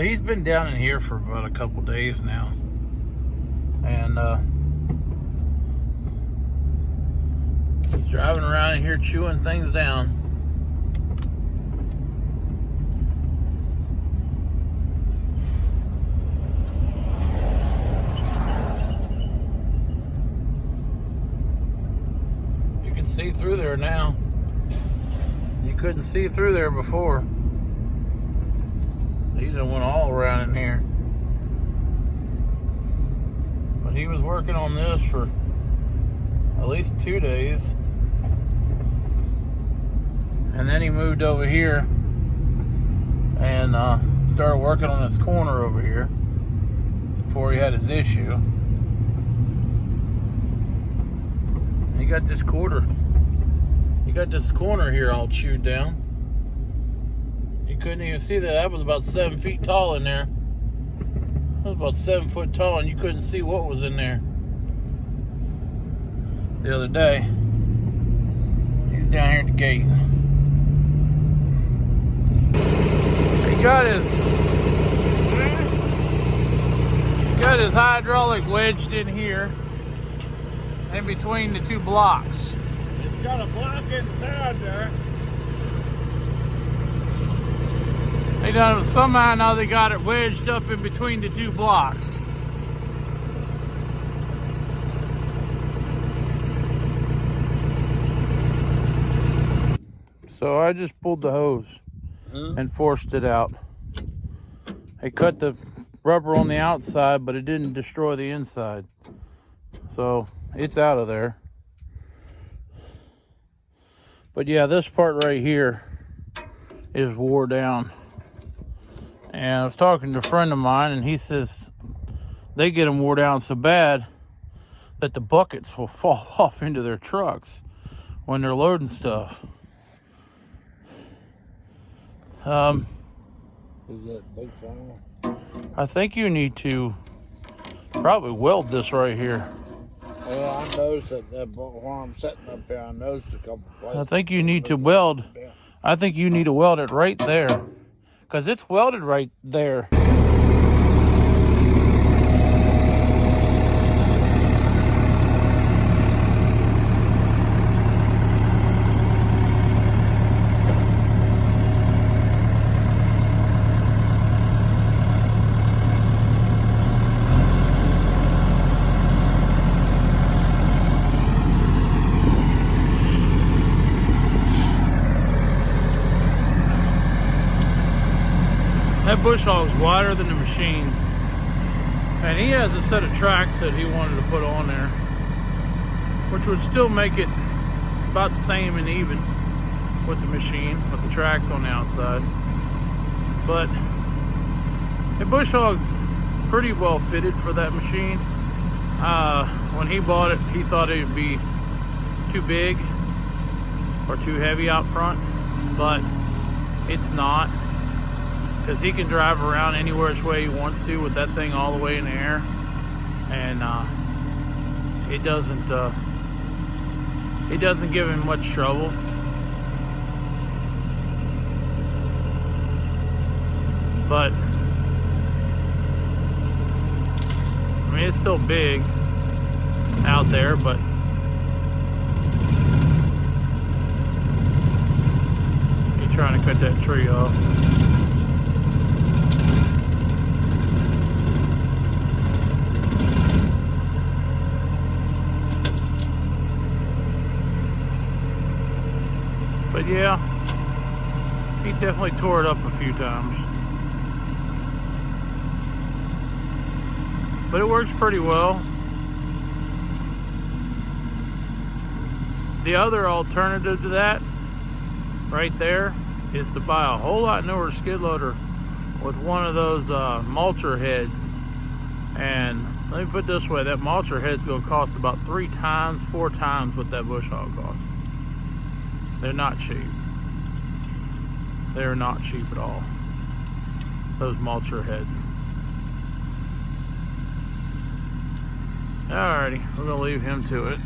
he's been down in here for about a couple days now. And he's driving around in here chewing things down. You can see through there now. You couldn't see through there before. He done went all around in here. But he was working on this for at least 2 days. And then he moved over here and started working on this corner over here before he had his issue. He got this corner here all chewed down. You couldn't even see that. That was about 7 feet tall in there. That was about 7 foot tall, and you couldn't see what was in there. The other day, he's down here at the gate. He got his hydraulic wedged in here, in between the 2 blocks. It's got a block inside there. They done it somehow. Now they got it wedged up in between the 2 blocks. So I just pulled the hose and forced it out. It cut the rubber on the outside, but it didn't destroy the inside. So it's out of there. But yeah, this part right here is wore down. And I was talking to a friend of mine, and he says they get them wore down so bad that the buckets will fall off into their trucks when they're loading stuff. Is that big Farmall? I think you need to probably weld this right here. Well, I noticed that while I'm sitting up here, I noticed a couple places. I think you need to weld. I think you need to weld it right there, because it's welded right there. That bush hog's wider than the machine, and he has a set of tracks that he wanted to put on there, which would still make it about the same and even with the machine, with the tracks on the outside. But the bush hog's pretty well fitted for that machine. When he bought it, he thought it would be too big or too heavy out front, but it's not. Because he can drive around anywhere which way he wants to with that thing all the way in the air, and it doesn't give him much trouble. But I mean, it's still big out there, but he's trying to cut that tree off. But yeah, he definitely tore it up a few times. But it works pretty well. The other alternative to that, right there, is to buy a whole lot newer skid loader with one of those mulcher heads. And let me put it this way, that mulcher head's gonna cost about 3 times, 4 times what that bush hog costs. They're not cheap. They're not cheap at all. Those mulcher heads. Alrighty, we're gonna leave him to it.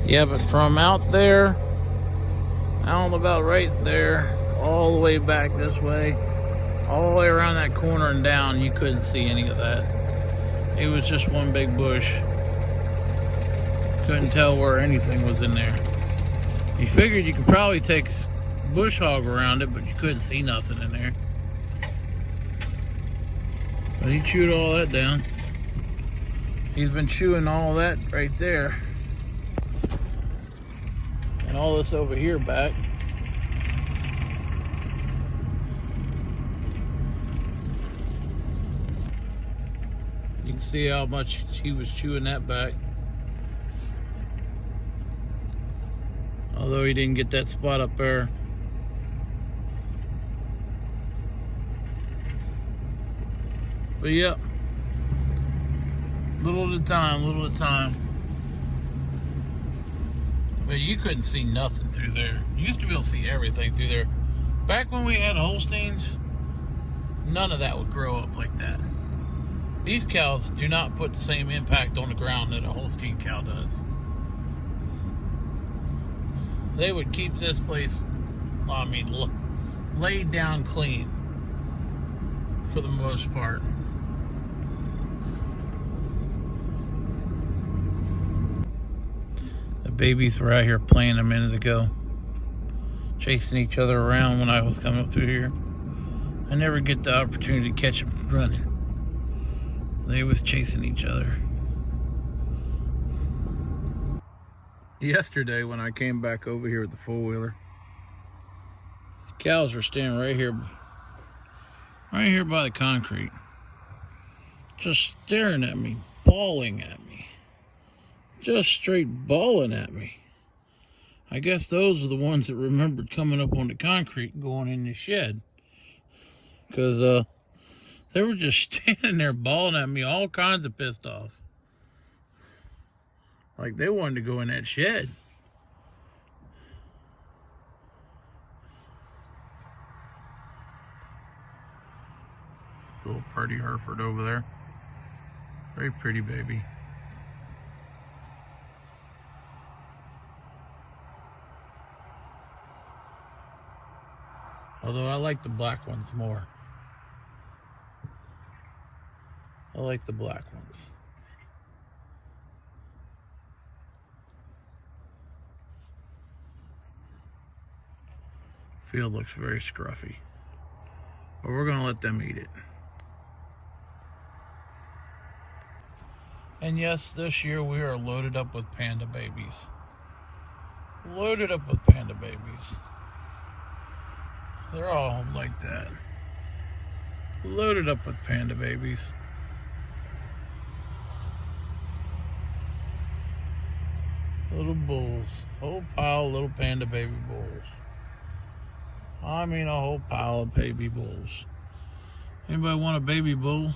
Yeah, but from out there, out about right there, all the way back this way, all the way around that corner and down, you couldn't see any of that. It was just one big bush. Couldn't tell where anything was in there. You figured you could probably take a bush hog around it, but you couldn't see nothing in there. But he chewed all that down. He's been chewing all that right there. And all this over here back. You can see how much he was chewing that back. Although he didn't get that spot up there. But yeah, little at a time, little at a time. But you couldn't see nothing through there. You used to be able to see everything through there. Back when we had Holsteins, none of that would grow up like that. These cows do not put the same impact on the ground that a Holstein cow does. They would keep this place, I mean, laid down clean for the most part. The babies were out here playing a minute ago, chasing each other around when I was coming up through here. I never get the opportunity to catch them running. They was chasing each other. Yesterday when I came back over here with the four-wheeler, cows were standing right here by the concrete, just staring at me, bawling at me, just straight bawling at me. I guess those are the ones that remembered coming up on the concrete and going in the shed, because they were just standing there bawling at me, all kinds of pissed off. Like they wanted to go in that shed. Little pretty Hereford over there. Very pretty baby. Although I like the black ones more. I like the black ones. Field looks very scruffy, but we're gonna let them eat it. And yes, this year we are loaded up with panda babies. Loaded up with panda babies. They're all like that. Loaded up with panda babies. Little bulls. Whole pile of little panda baby bulls. I mean a whole pile of baby bulls. Anybody want a baby bull?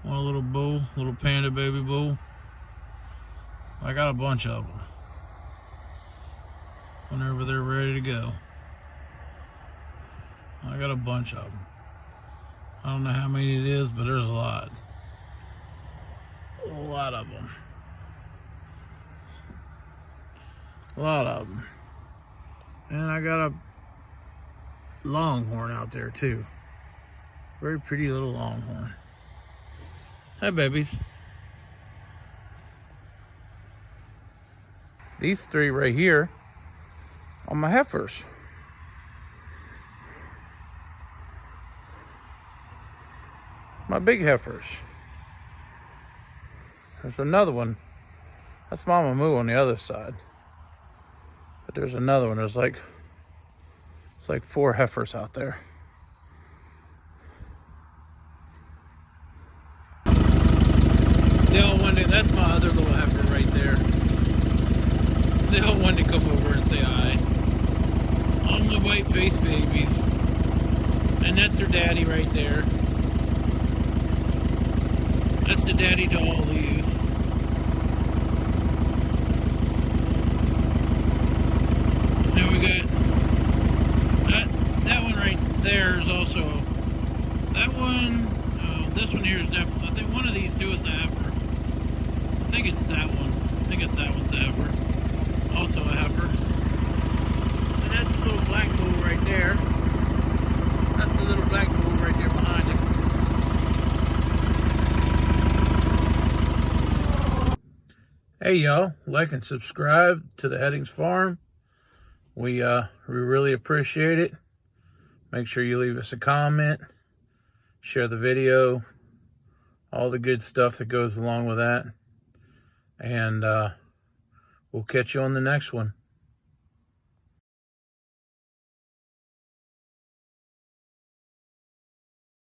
Want a little bull? Little panda baby bull? I got a bunch of them. Whenever they're ready to go. I got a bunch of them. I don't know how many it is, but there's a lot. A lot of them. A lot of them. And I got a Longhorn out there too. Very pretty little Longhorn. Hi babies. These three right here are my heifers. My big heifers. There's another one. That's Mama Moo on the other side. But there's another one. It's like 4 heifers out there. They all wanted, that's my other little heifer right there. They all wanted to come over and say hi. All the white-faced babies. And that's their daddy right there. That's the daddy to all these. Now we got that one right there is also that one. This one here is definitely. I think one of these two is a heifer. I think it's that one. I think guess that one's a heifer. Also a heifer. And that's the little black bull right there. That's the little black bull right there behind him. Hey y'all, like and subscribe to the Headings Farm. We really appreciate it. Make sure you leave us a comment, share the video, all the good stuff that goes along with that. And we'll catch you on the next one.